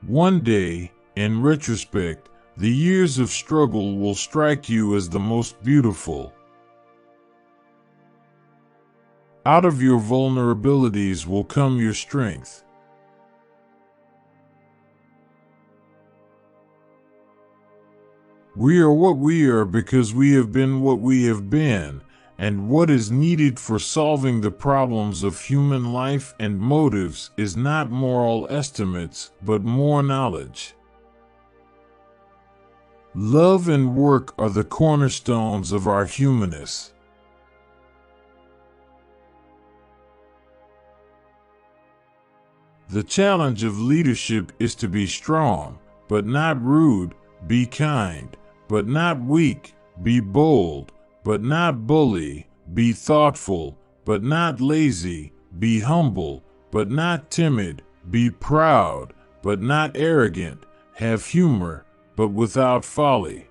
One day, in retrospect, the years of struggle will strike you as the most beautiful. Out of your vulnerabilities will come your strength. We are what we are because we have been what we have been, and what is needed for solving the problems of human life and motives is not moral estimates, but more knowledge. Love and work are the cornerstones of our humanness. The challenge of leadership is to be strong, but not rude, be kind, but not weak, be bold, but not bully, be thoughtful, but not lazy, be humble, but not timid, be proud, but not arrogant, have humor, but without folly.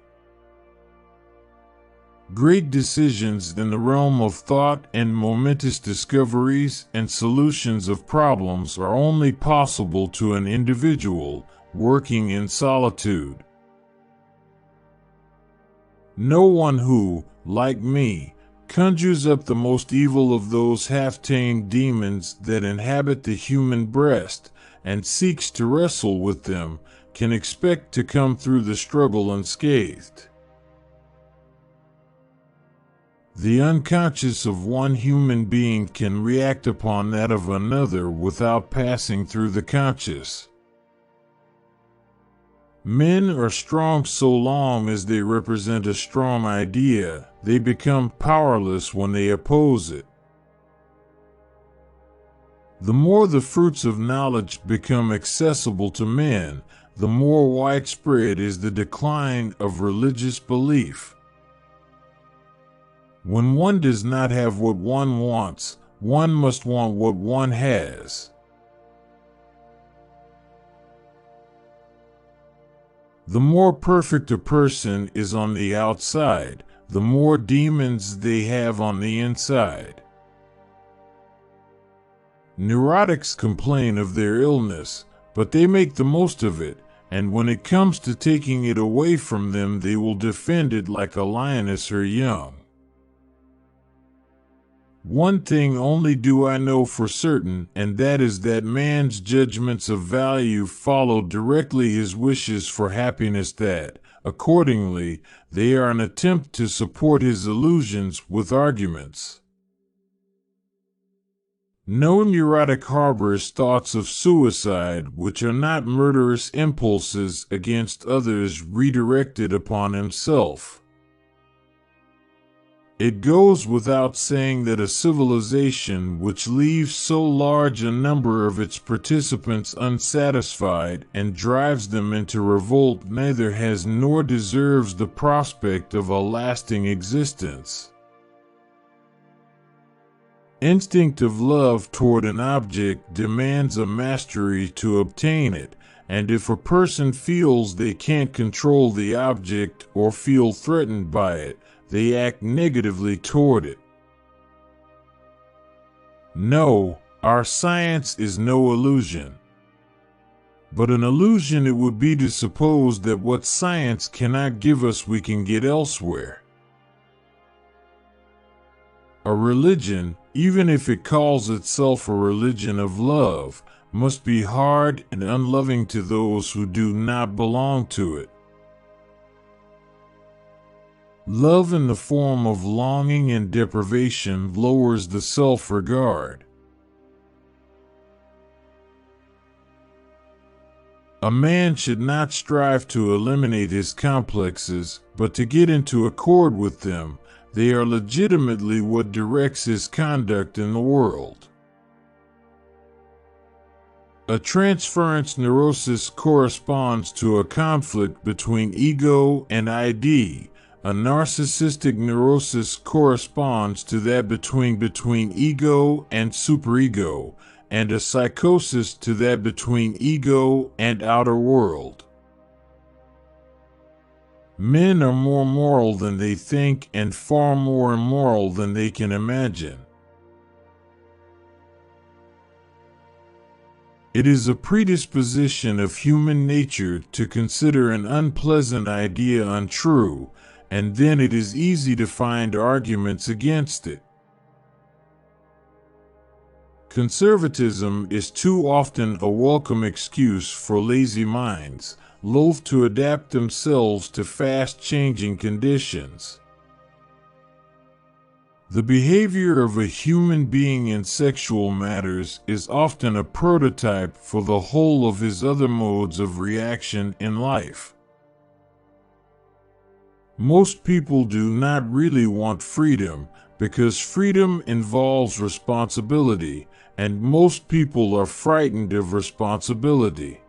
Great decisions in the realm of thought and momentous discoveries and solutions of problems are only possible to an individual working in solitude. No one who, like me, conjures up the most evil of those half-tamed demons that inhabit the human breast and seeks to wrestle with them can expect to come through the struggle unscathed. The unconscious of one human being can react upon that of another without passing through the conscious. Men are strong so long as they represent a strong idea. They become powerless when they oppose it. The more the fruits of knowledge become accessible to men, the more widespread is the decline of religious belief. When one does not have what one wants, one must want what one has. The more perfect a person is on the outside, the more demons they have on the inside. Neurotics complain of their illness, but they make the most of it, and when it comes to taking it away from them, they will defend it like a lioness her young. One thing only do I know for certain, and that is that man's judgments of value follow directly his wishes for happiness, that, accordingly, they are an attempt to support his illusions with arguments. No neurotic harbors thoughts of suicide which are not murderous impulses against others redirected upon himself. It goes without saying that a civilization which leaves so large a number of its participants unsatisfied and drives them into revolt neither has nor deserves the prospect of a lasting existence. Instinct of love toward an object demands a mastery to obtain it, and if a person feels they can't control the object or feel threatened by it, they act negatively toward it. No, our science is no illusion. But an illusion it would be to suppose that what science cannot give us we can get elsewhere. A religion, even if it calls itself a religion of love, must be hard and unloving to those who do not belong to it. Love in the form of longing and deprivation lowers the self-regard. A man should not strive to eliminate his complexes, but to get into accord with them. They are legitimately what directs his conduct in the world. A transference neurosis corresponds to a conflict between ego and ID. A narcissistic neurosis corresponds to that between ego and superego, and a psychosis to that between ego and outer world. Men are more moral than they think and far more immoral than they can imagine. It is a predisposition of human nature to consider an unpleasant idea untrue, and then it is easy to find arguments against it. Conservatism is too often a welcome excuse for lazy minds, loath to adapt themselves to fast-changing conditions. The behavior of a human being in sexual matters is often a prototype for the whole of his other modes of reaction in life. Most people do not really want freedom because freedom involves responsibility, and most people are frightened of responsibility.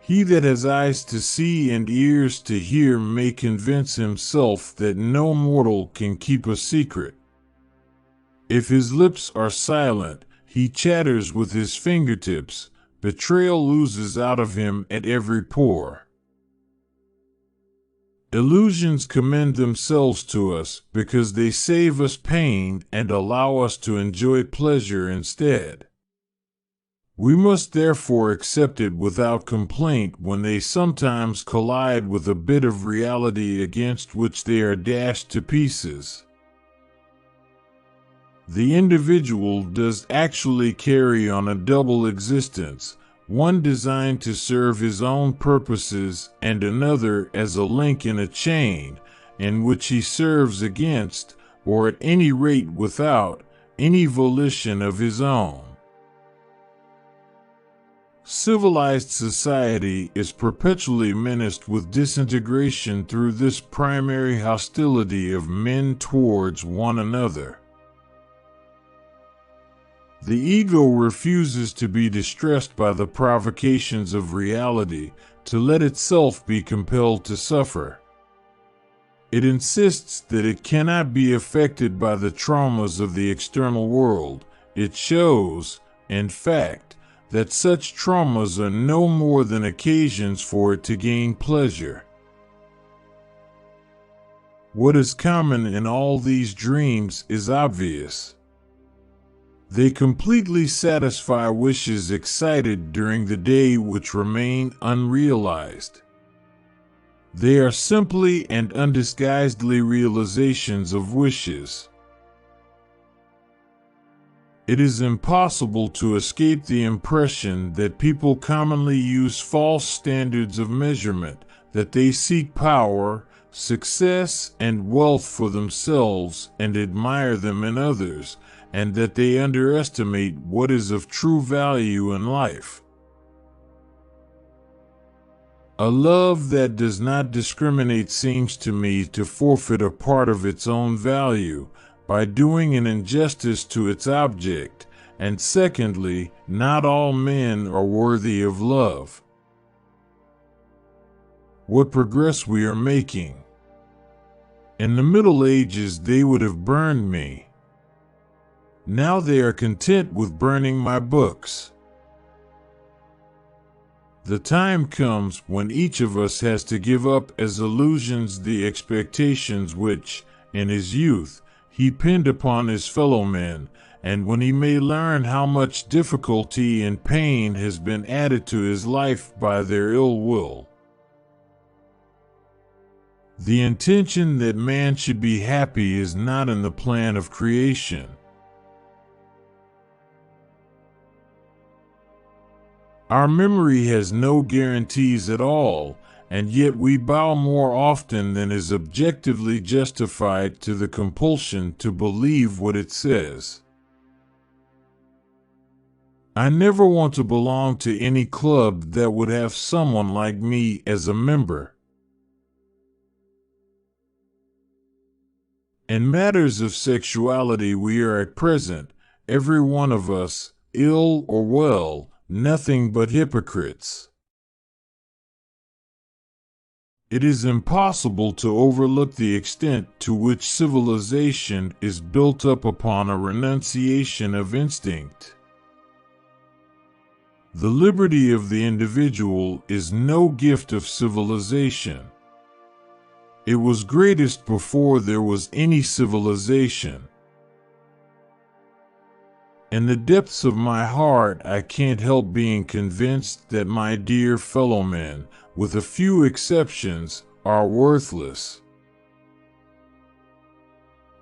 He that has eyes to see and ears to hear may convince himself that no mortal can keep a secret. If his lips are silent, he chatters with his fingertips. Betrayal oozes out of him at every pore. Illusions commend themselves to us because they save us pain and allow us to enjoy pleasure instead. We must therefore accept it without complaint when they sometimes collide with a bit of reality against which they are dashed to pieces. The individual does actually carry on a double existence, one designed to serve his own purposes and another as a link in a chain, in which he serves against, or at any rate without, any volition of his own. Civilized society is perpetually menaced with disintegration through this primary hostility of men towards one another. The ego refuses to be distressed by the provocations of reality, to let itself be compelled to suffer. It insists that it cannot be affected by the traumas of the external world. It shows, in fact, that such traumas are no more than occasions for it to gain pleasure. What is common in all these dreams is obvious. They completely satisfy wishes excited during the day which remain unrealized. They are simply and undisguisedly realizations of wishes. It is impossible to escape the impression that people commonly use false standards of measurement, that they seek power, success, and wealth for themselves and admire them in others, and that they underestimate what is of true value in life. A love that does not discriminate seems to me to forfeit a part of its own value by doing an injustice to its object, and secondly, not all men are worthy of love. What progress we are making! In the Middle Ages they would have burned me. Now they are content with burning my books. The time comes when each of us has to give up as illusions the expectations which, in his youth, he pinned upon his fellow men, and when he may learn how much difficulty and pain has been added to his life by their ill will. The intention that man should be happy is not in the plan of creation. Our memory has no guarantees at all, and yet we bow more often than is objectively justified to the compulsion to believe what it says. I never want to belong to any club that would have someone like me as a member. In matters of sexuality we are at present, every one of us, ill or well, nothing but hypocrites. It is impossible to overlook the extent to which civilization is built up upon a renunciation of instinct. The liberty of the individual is no gift of civilization. It was greatest before there was any civilization. In the depths of my heart, I can't help being convinced that my dear fellow men, with a few exceptions, are worthless.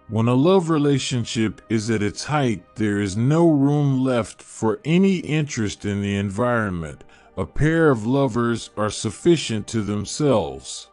When a love relationship is at its height, there is no room left for any interest in the environment. A pair of lovers are sufficient to themselves.